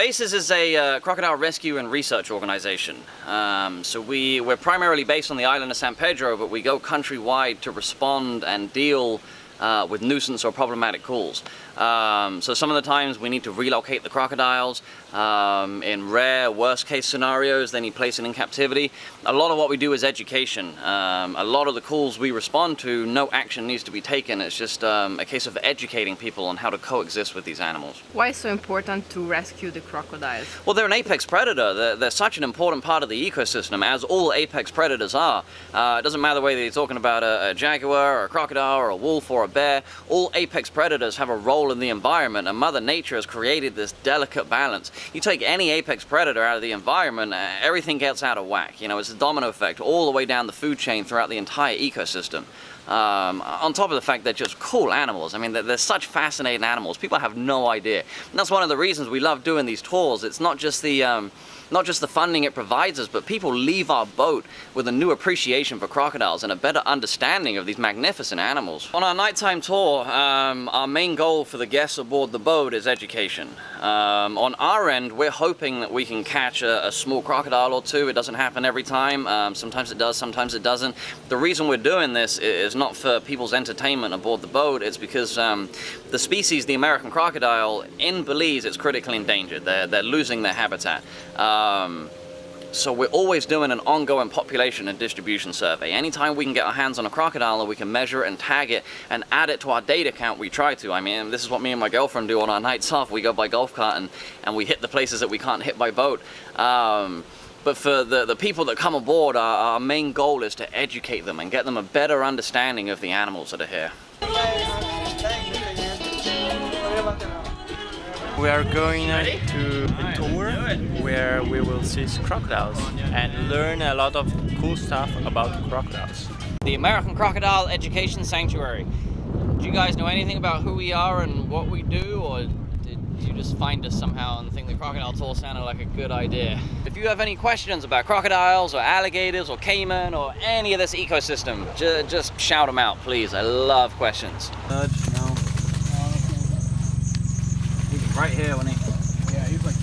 ACES is a crocodile rescue and research organization. So we're primarily based on the island of San Pedro, but we go countrywide to respond and deal with nuisance or problematic calls. So some of the times we need to relocate the crocodiles. In rare, worst case scenarios, they need placing in captivity. A lot of what we do is education. A lot of the calls we respond to, no action needs to be taken. It's just a case of educating people on how to coexist with these animals. Why is it so important to rescue the crocodiles? Well, they're an apex predator. They're such an important part of the ecosystem, as all apex predators are. It doesn't matter whether you're talking about a jaguar or a crocodile or a wolf or a bear. All apex predators have a role in the environment, and Mother Nature has created this delicate balance. You take any apex predator out of the environment, everything gets out of whack. You know, it's a domino effect all the way down the food chain throughout the entire ecosystem. On top of the fact they're just cool animals. I mean, they're such fascinating animals. People have no idea. And that's one of the reasons we love doing these tours. It's not just the funding it provides us, but people leave our boat with a new appreciation for crocodiles and a better understanding of these magnificent animals. On our nighttime tour, our main goal for the guests aboard the boat is education. On our end, we're hoping that we can catch a small crocodile or two. It doesn't happen every time. Sometimes it does, sometimes it doesn't. The reason we're doing this is not for people's entertainment aboard the boat. It's because the species, the American crocodile, in Belize, it's critically endangered. They're losing their habitat. So we're always doing an ongoing population and distribution survey. Anytime we can get our hands on a crocodile and we can measure it and tag it and add it to our data count, we try to. I mean, this is what me and my girlfriend do on our nights off. We go by golf cart and we hit the places that we can't hit by boat. But for the people that come aboard, our main goal is to educate them and get them a better understanding of the animals that are here. We are going to a tour where we will see crocodiles and learn a lot of cool stuff about crocodiles. The American Crocodile Education Sanctuary. Do you guys know anything about who we are and what we do, or did you just find us somehow and think the crocodile tour sounded like a good idea? If you have any questions about crocodiles or alligators or caiman or any of this ecosystem, just shout them out, please. I love questions. Right here when he... Yeah, he's like...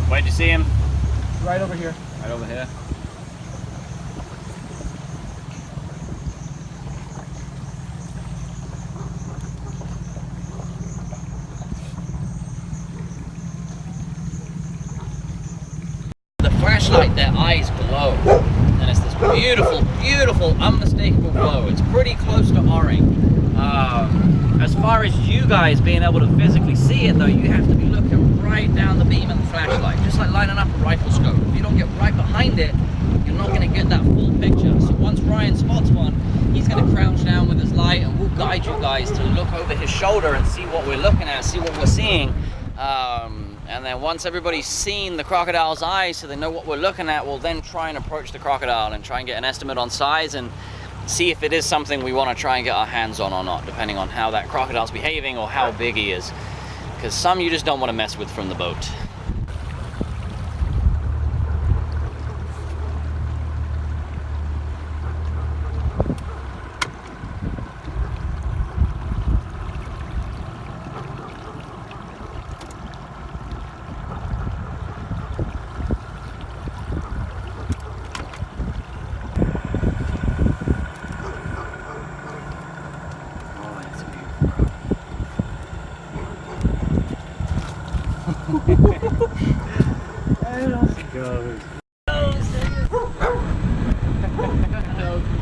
Where'd you see him? Right over here. Right over here. The flashlight, their eyes glow. And it's this beautiful, beautiful, unmistakable glow. It's pretty close to orange. As far as you guys being able to physically see it though, you have to be looking right down the beam of the flashlight, just like lining up a rifle scope. If you don't get right behind it, you're not going to get that full picture. So once Ryan spots one, he's going to crouch down with his light and we'll guide you guys to look over his shoulder and see what we're looking at, see what we're seeing. And then once everybody's seen the crocodile's eyes so they know what we're looking at, we'll then try and approach the crocodile and try and get an estimate on size and see if it is something we want to try and get our hands on or not, depending on how that crocodile's behaving or how big he is. Because some you just don't want to mess with from the boat.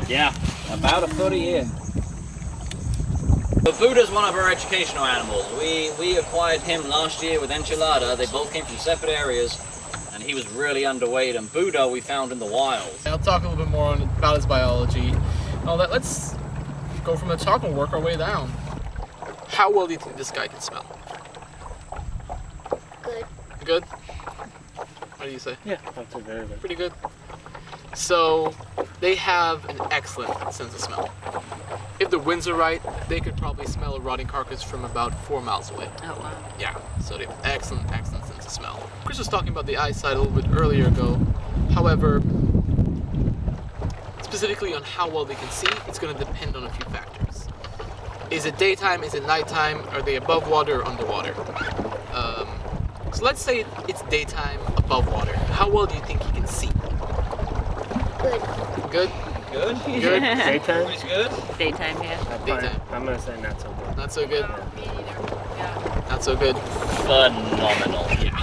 Yeah, about a foot a year. But Buddha's one of our educational animals. We acquired him last year with Enchilada. They both came from separate areas, and he was really underweight. And Buddha we found in the wild. I'll talk a little bit more about his biology and all that. Let's go from the top and work our way down. How well do you think this guy can smell? Good. Good? What do you say? Yeah, that's a very good. Pretty good. So they have an excellent sense of smell. If the winds are right, they could probably smell a rotting carcass from about 4 miles away. Oh wow. Yeah, so they have excellent sense of smell. Chris was talking about the eyesight a little bit earlier ago. However, specifically on how well they can see, it's going to depend on a few factors. Is it daytime? Is it nighttime? Are they above water or underwater? So let's say it's daytime above water. How well do you think he can see? Good. Good? Good? Good? Daytime? Pretty good? Daytime, yeah. Daytime. I'm gonna say not so good. Not so good? Me neither. Yeah. Not so good? Phenomenal. Yeah.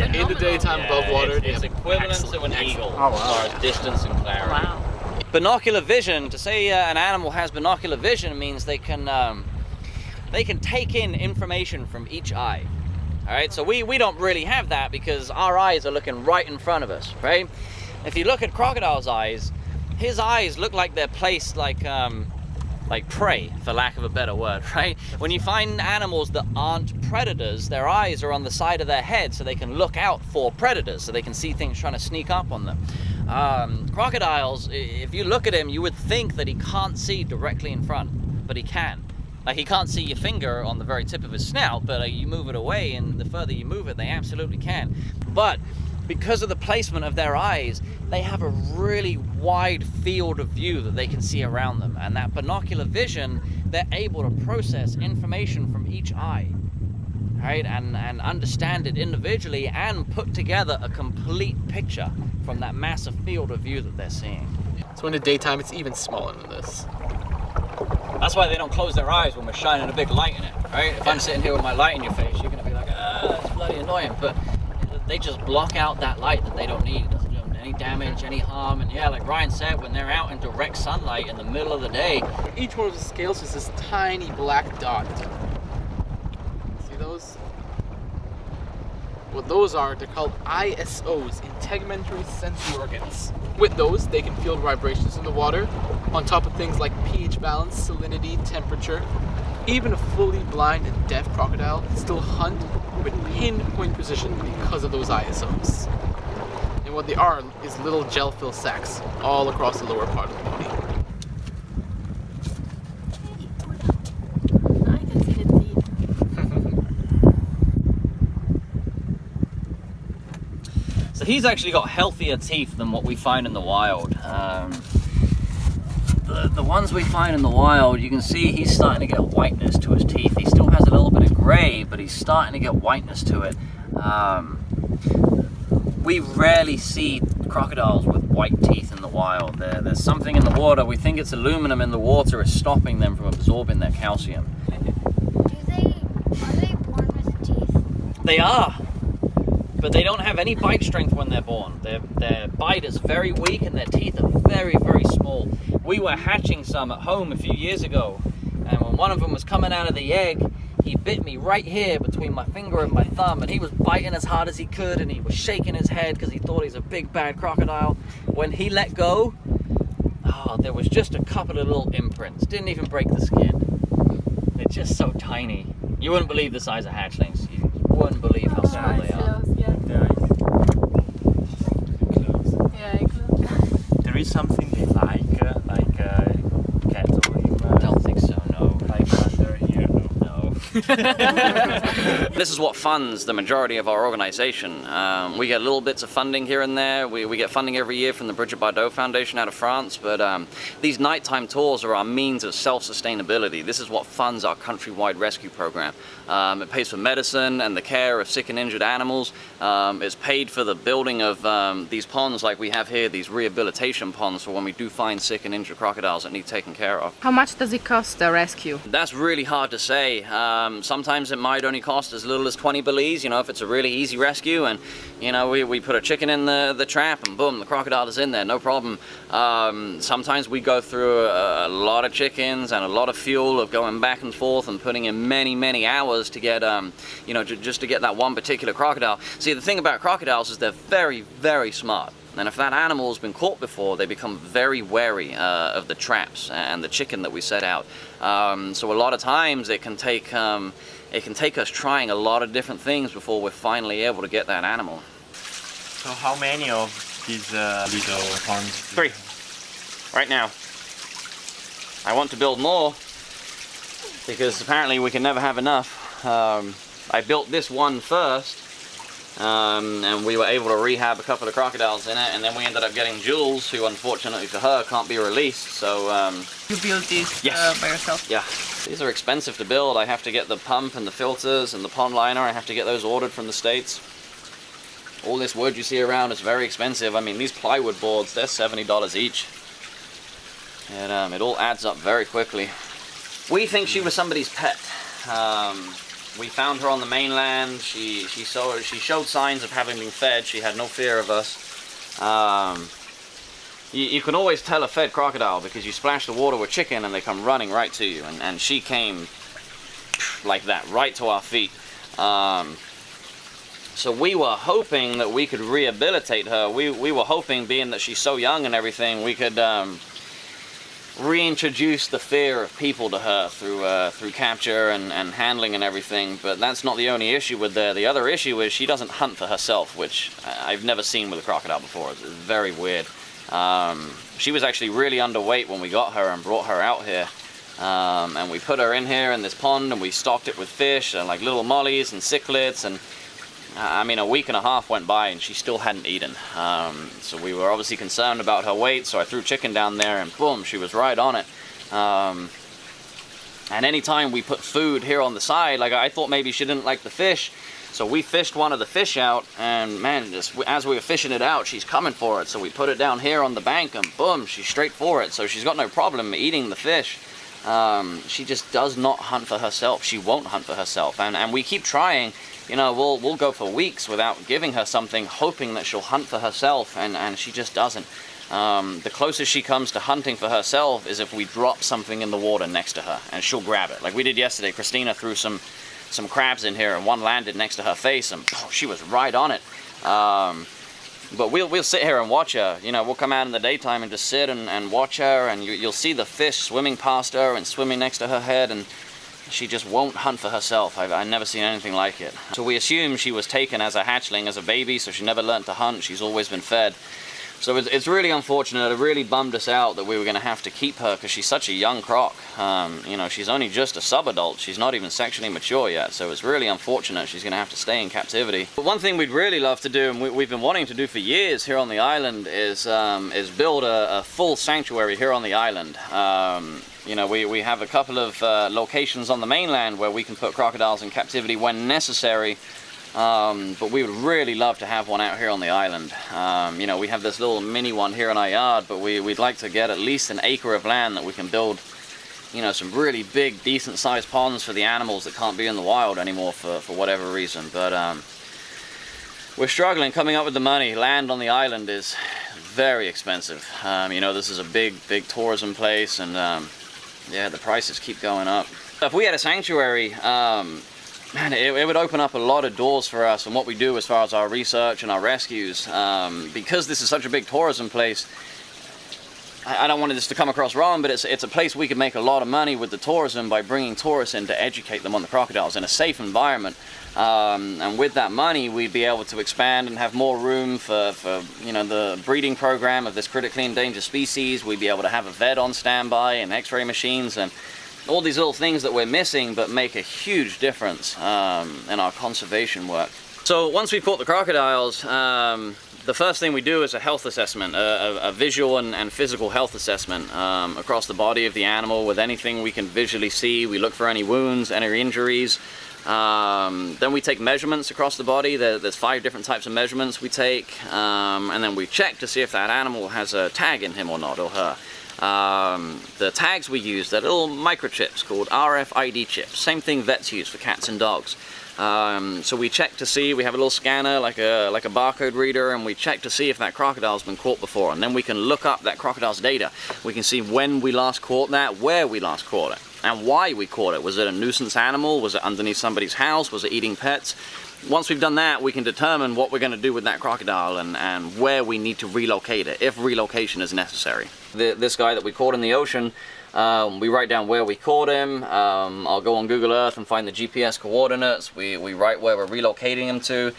In the daytime above water, It's yeah, equivalent excellent, to an eagle Oh, wow. as far as distance and clarity. Wow. Binocular vision, to say an animal has binocular vision means they can take in information from each eye. All right, so we don't really have that because our eyes are looking right in front of us, right? If you look at Crocodile's eyes, his eyes look like they're placed like prey, for lack of a better word, right? When you find animals that aren't predators, their eyes are on the side of their head so they can look out for predators, so they can see things trying to sneak up on them. Crocodiles, if you look at him, you would think that he can't see directly in front, but he can. Like, he can't see your finger on the very tip of his snout, but you move it away, and the further you move it, they absolutely can. But because of the placement of their eyes, they have a really wide field of view that they can see around them. And that binocular vision, they're able to process information from each eye, right? And understand it individually and put together a complete picture from that massive field of view that they're seeing. So in the daytime, it's even smaller than this. That's why they don't close their eyes when we're shining a big light in it, right? If I'm sitting here with my light in your face, you're gonna be like, it's bloody annoying. But they just block out that light that they don't need. It doesn't do them any damage, any harm. And yeah, like Ryan said, when they're out in direct sunlight in the middle of the day, Each one of the scales is this tiny black dot. See those? What those are, they're called ISOs, integumentary sensory organs. With those, they can feel vibrations in the water, on top of things like pH balance, salinity, temperature. Even a fully blind and deaf crocodile can still hunt with pinpoint precision because of those ISOs. And what they are is little gel-filled sacs all across the lower part of the body. I can see the teeth. so he's actually got healthier teeth than what we find in the wild. The ones we find in the wild, you can see he's starting to get whiteness to his teeth. He still has a little bit of gray, but he's starting to get whiteness to it. We rarely see crocodiles with white teeth in the wild. There's something in the water. We think it's aluminum in the water is stopping them from absorbing their calcium. Are they born with teeth? They are, but they don't have any bite strength when they're born. Their bite is very weak and their teeth are very, very small. We were hatching some at home a few years ago, and when one of them was coming out of the egg, he bit me right here between my finger and my thumb, and he was biting as hard as he could, and he was shaking his head because he thought he's a big bad crocodile. When he let go, there was just a couple of little imprints. Didn't even break the skin. They're just so tiny. You wouldn't believe the size of hatchlings. You wouldn't believe how small they are. There is something they like cattle in, I don't think so, no. like under here. No. This is what funds the majority of our organization. We get little bits of funding here and there. We get funding every year from the Bridget Bardot Foundation out of France, but these nighttime tours are our means of self-sustainability. This is what funds our countrywide rescue program. It pays for medicine and the care of sick and injured animals. It's paid for the building of these ponds like we have here, these rehabilitation ponds for when we do find sick and injured crocodiles that need taken care of. How much does it cost the rescue? That's really hard to say. Sometimes it might only cost as little as 20 Belize, if it's a really easy rescue, and we put a chicken in the trap and boom, the crocodile is in there, no problem. Sometimes we go through a lot of chickens and a lot of fuel of going back and forth and putting in many hours to get just to get that one particular crocodile. See, the thing about crocodiles is they're very, very smart. And if that animal has been caught before, they become very wary of the traps and the chicken that we set out. So a lot of times it can take us trying a lot of different things before we're finally able to get that animal. So how many of these little ponds? 3, right now. I want to build more because apparently we can never have enough. I built this one first, and we were able to rehab a couple of crocodiles in it, and then we ended up getting Jules, who unfortunately for her can't be released, so You build this Yes. by yourself? yeah. These are expensive to build. I have to get the pump and the filters and the pond liner. I have to get those ordered from the States. All this wood you see around is very expensive. I mean, these plywood boards, they're $70 each. And it all adds up very quickly. We think she was somebody's pet. We found her on the mainland. She showed signs of having been fed. She had no fear of us. You can always tell a fed crocodile because you splash the water with chicken and they come running right to you. And she came like that, right to our feet. So we were hoping that we could rehabilitate her. We were hoping, being that she's so young and everything, we could reintroduce the fear of people to her through capture and handling and everything. But that's not the only issue with her. The other issue is she doesn't hunt for herself, which I've never seen with a crocodile before. It's very weird. She was actually really underweight when we got her and brought her out here. And we put her in here in this pond and we stocked it with fish and like little mollies and cichlids, and I mean, a week and a half went by and she still hadn't eaten. So we were obviously concerned about her weight, so I threw chicken down there and boom, she was right on it. And anytime we put food here on the side, like I thought maybe she didn't like the fish, so we fished one of the fish out, and man, just as we were fishing it out, she's coming for it. So we put it down here on the bank and boom, she's straight for it. So she's got no problem eating the fish. She just does not hunt for herself. She won't hunt for herself, and we keep trying. You know, we'll go for weeks without giving her something, hoping that she'll hunt for herself, and she just doesn't. The closest she comes to hunting for herself is if we drop something in the water next to her, and she'll grab it. Like we did yesterday, Christina threw some crabs in here, and one landed next to her face, and she was right on it. But we'll sit here and watch her. You know, we'll come out in the daytime and just sit and watch her, and you'll see the fish swimming past her and swimming next to her head, and she just won't hunt for herself. I've never seen anything like it. So we assume she was taken as a hatchling, as a baby, so she never learned to hunt. She's always been fed. So it's really unfortunate. It really bummed us out that we were going to have to keep her because she's such a young croc. You know, she's only just a sub-adult. She's not even sexually mature yet, so it's really unfortunate she's going to have to stay in captivity. But one thing we'd really love to do, and we've been wanting to do for years here on the island, is build a full sanctuary here on the island. You know, we have a couple of locations on the mainland where we can put crocodiles in captivity when necessary. But we would really love to have one out here on the island. You know, we have this little mini one here in our yard, but we'd like to get at least an acre of land that we can build, you know, some really big, decent-sized ponds for the animals that can't be in the wild anymore for whatever reason. But we're struggling coming up with the money. Land on the island is very expensive. You know, this is a big tourism place, and yeah, the prices keep going up. If we had a sanctuary, man, it would open up a lot of doors for us and what we do as far as our research and our rescues. Because this is such a big tourism place, I don't want this to come across wrong, but it's a place we could make a lot of money with the tourism by bringing tourists in to educate them on the crocodiles in a safe environment. And with that money, we'd be able to expand and have more room for you know, the breeding program of this critically endangered species. We'd be able to have a vet on standby and x-ray machines and all these little things that we're missing but make a huge difference in our conservation work. So once we've caught the crocodiles, the first thing we do is a health assessment, a visual and physical health assessment across the body of the animal with anything we can visually see. We look for any wounds, any injuries. Then we take measurements across the body. There's 5 different types of measurements we take, and then we check to see if that animal has a tag in him or not, or her. The tags we use, they're little microchips called RFID chips. Same thing vets use for cats and dogs. So we check to see, we have a little scanner like a barcode reader, and we check to see if that crocodile's been caught before, and then we can look up that crocodile's data. We can see when we last caught that, where we last caught it, and why we caught it. Was it a nuisance animal? Was it underneath somebody's house? Was it eating pets? Once we've done that, we can determine what we're going to do with that crocodile and where we need to relocate it, if relocation is necessary. This guy that we caught in the ocean, We write down where we caught him. I'll go on Google Earth and find the GPS coordinates. We write where we're relocating him to.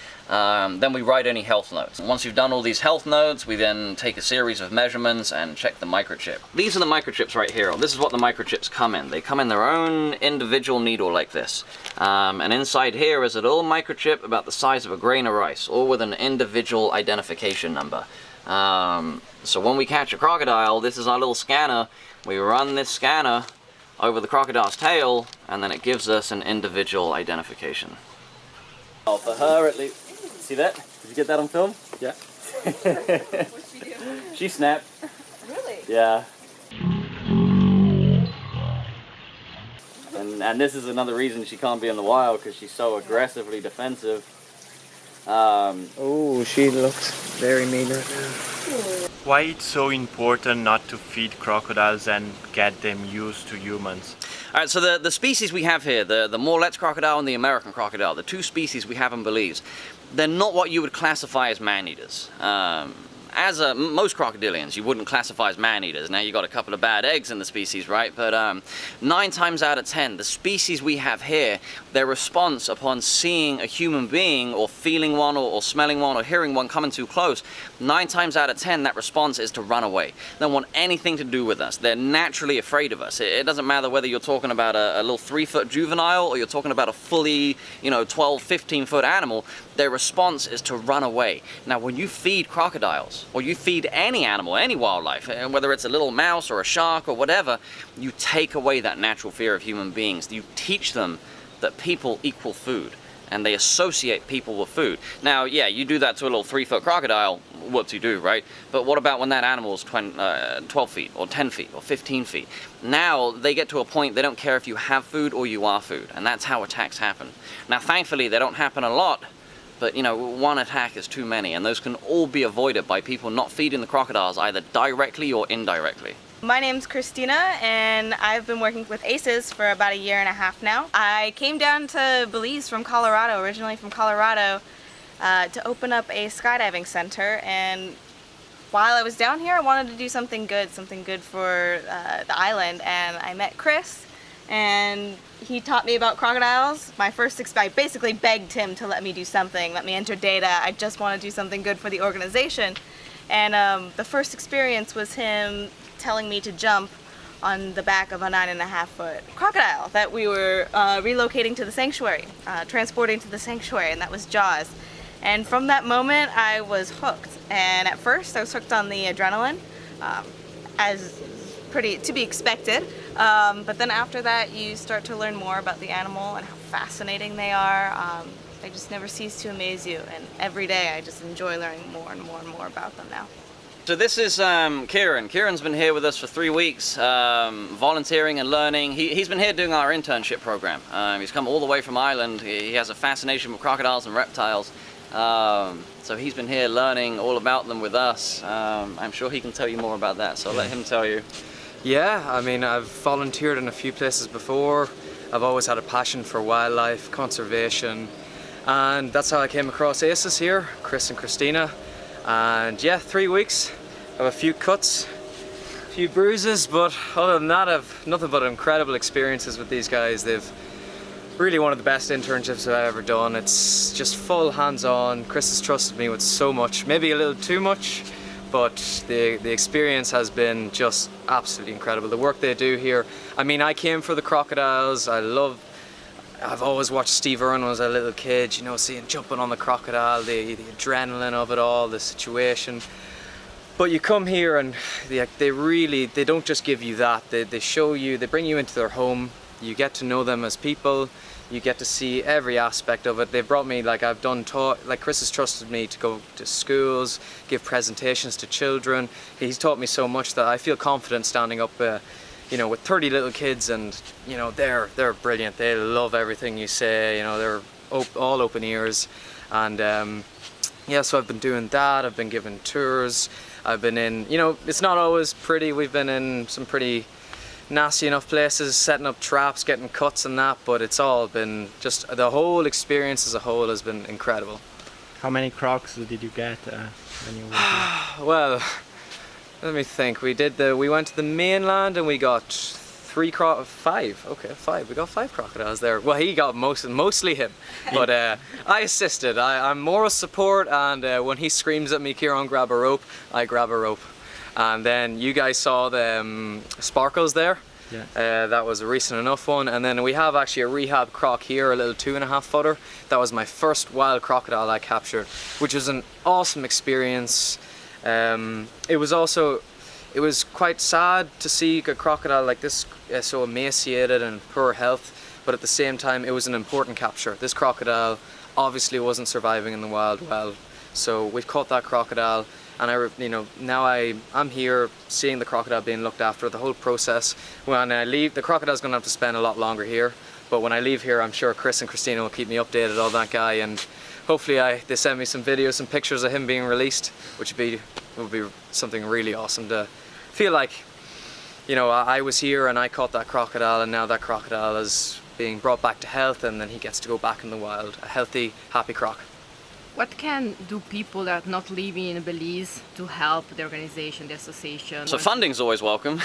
Then we write any health notes. Once we've done all these health notes, we then take a series of measurements and check the microchip. These are the microchips right here. This is what the microchips come in. They come in their own individual needle like this. And inside here is a little microchip about the size of a grain of rice, all with an individual identification number. So when we catch a crocodile, this is our little scanner. We run this scanner over the crocodile's tail, and then it gives us an individual identification. Oh, for her at least. See that? Did you get that on film? Yeah. What's she do? She snapped. Really? Yeah. And this is another reason she can't be in the wild, because she's so aggressively defensive. Oh, she looks very mean right now. Why it's so important not to feed crocodiles and get them used to humans? Alright, so the species we have here, the Morelets crocodile and the American crocodile, the two species we have in Belize, they're not what you would classify as man-eaters. Most crocodilians you wouldn't classify as man-eaters. Now you got a couple of bad eggs in the species, right? But 9 times out of 10, the species we have here, their response upon seeing a human being or feeling one or smelling one or hearing one coming too close, 9 times out of 10 that response is to run away. They don't want anything to do with us. They're naturally afraid of us. It doesn't matter whether you're talking about a little 3-foot juvenile or you're talking about a fully, 12, 15-foot animal. Their response is to run away. Now when you feed crocodiles, or you feed any animal, any wildlife, whether it's a little mouse or a shark or whatever, you take away that natural fear of human beings. You teach them that people equal food, and they associate people with food. Now, yeah, you do that to a little 3-foot crocodile, whoop-de-doo, right? But what about when that animal is 12 feet, or 10 feet, or 15 feet? Now, they get to a point they don't care if you have food or you are food, and that's how attacks happen. Now, thankfully, they don't happen a lot, but one attack is too many, and those can all be avoided by people not feeding the crocodiles either directly or indirectly. My name's Christina, and I've been working with ACES for about 1.5 years now. I came down to Belize from Colorado, originally from Colorado, to open up a skydiving center, and while I was down here I wanted to do something good for the island, and I met Chris, and he taught me about crocodiles. I basically begged him to let me do something, let me enter data. I just want to do something good for the organization. And the first experience was him telling me to jump on the back of a 9.5-foot crocodile that we were relocating to the sanctuary, transporting to the sanctuary, and that was Jaws. And from that moment I was hooked. And at first I was hooked on the adrenaline, as pretty to be expected. But then after that you start to learn more about the animal and how fascinating they are. They just never cease to amaze you, and every day I just enjoy learning more and more and more about them now. So this is Kieran. Kieran's been here with us for 3 weeks, volunteering and learning. He's been here doing our internship program. He's come all the way from Ireland. He has a fascination with crocodiles and reptiles. So he's been here learning all about them with us. I'm sure he can tell you more about that, so I'll let him tell you. Yeah, I mean, I've volunteered in a few places before. I've always had a passion for wildlife, conservation, and that's how I came across ACES here, Chris and Christina. And yeah, 3 weeks, I have a few cuts, a few bruises, but other than that I've nothing but incredible experiences with these guys. They've really one of the best internships I've ever done. It's just full hands-on. Chris has trusted me with so much, maybe a little too much, but the experience has been just absolutely incredible. The work they do here, I mean, I came for the crocodiles. I've always watched Steve Irwin when I was a little kid, you know, seeing jumping on the crocodile, the adrenaline of it all, the situation. But you come here and they don't just give you that, they show you, they bring you into their home, you get to know them as people, you get to see every aspect of it. They've brought me, like Chris has trusted me to go to schools, give presentations to children. He's taught me so much that I feel confident standing up you know, with 30 little kids, and you know, they're brilliant. They love everything you say, you know, they're all open ears. And yeah, so I've been doing that. I've been giving tours. I've been in, you know, it's not always pretty. We've been in some pretty nasty enough places, setting up traps, getting cuts and that, but it's all been just, the whole experience as a whole has been incredible. How many crocs did you get when you were here? Well, let me think. We went to the mainland and we got 5. Okay, 5. We got 5 crocodiles there. Well, he got mostly him, but I assisted. I'm moral support, and when he screams at me, Kieran, grab a rope, I grab a rope. And then you guys saw the sparkles there. Yeah. That was a recent enough one. And then we have actually a rehab croc here, a little 2.5 footer. That was my first wild crocodile I captured, which was an awesome experience. It was quite sad to see a crocodile like this so emaciated and poor health, but at the same time it was an important capture. This crocodile obviously wasn't surviving in the wild well, so we've caught that crocodile, and now I'm here seeing the crocodile being looked after, the whole process. When I leave, the crocodile's going to have to spend a lot longer here, but when I leave here I'm sure Chris and Christina will keep me updated on that guy, and hopefully they send me some videos, some pictures of him being released, which would be something really awesome to feel like, I was here and I caught that crocodile, and now that crocodile is being brought back to health, and then he gets to go back in the wild, a healthy, happy croc. What can do people that are not living in Belize to help the organization, the association? So funding's always welcome.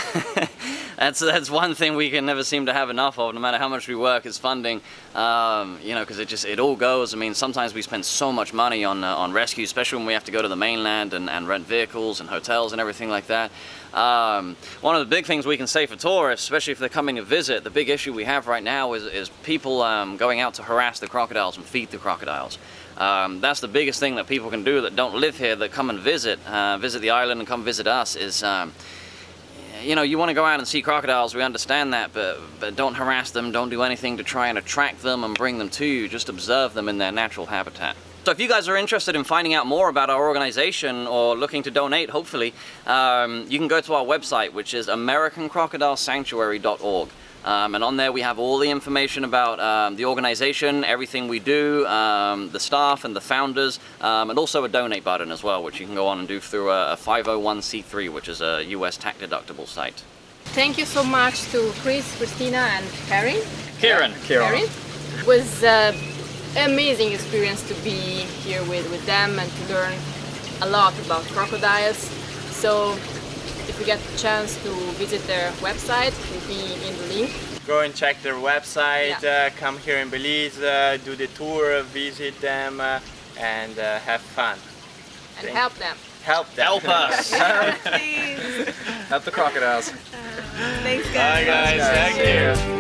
That's one thing we can never seem to have enough of, no matter how much we work, is funding. Because it all goes. I mean, sometimes we spend so much money on rescue, especially when we have to go to the mainland and rent vehicles and hotels and everything like that. One of the big things we can say for tourists, especially if they're coming to visit, the big issue we have right now is people going out to harass the crocodiles and feed the crocodiles. That's the biggest thing that people can do that don't live here, that come and visit the island and come visit us, is you want to go out and see crocodiles, we understand that, but don't harass them, don't do anything to try and attract them and bring them to you, just observe them in their natural habitat. So if you guys are interested in finding out more about our organization or looking to donate, hopefully, you can go to our website, which is AmericanCrocodileSanctuary.org. And on there we have all the information about the organization, everything we do, the staff and the founders, and also a donate button as well, which you can go on and do through a 501c3, which is a US tax deductible site. Thank you so much to Chris, Christina, and Kieran. It was an amazing experience to be here with them and to learn a lot about crocodiles. So if you get the chance to visit their website, it will be in the link. Go and check their website, come here in Belize, do the tour, visit them, and have fun. And help them. Help them. Help us. Please. Help the crocodiles. Thanks, guys. Bye guys, thank you.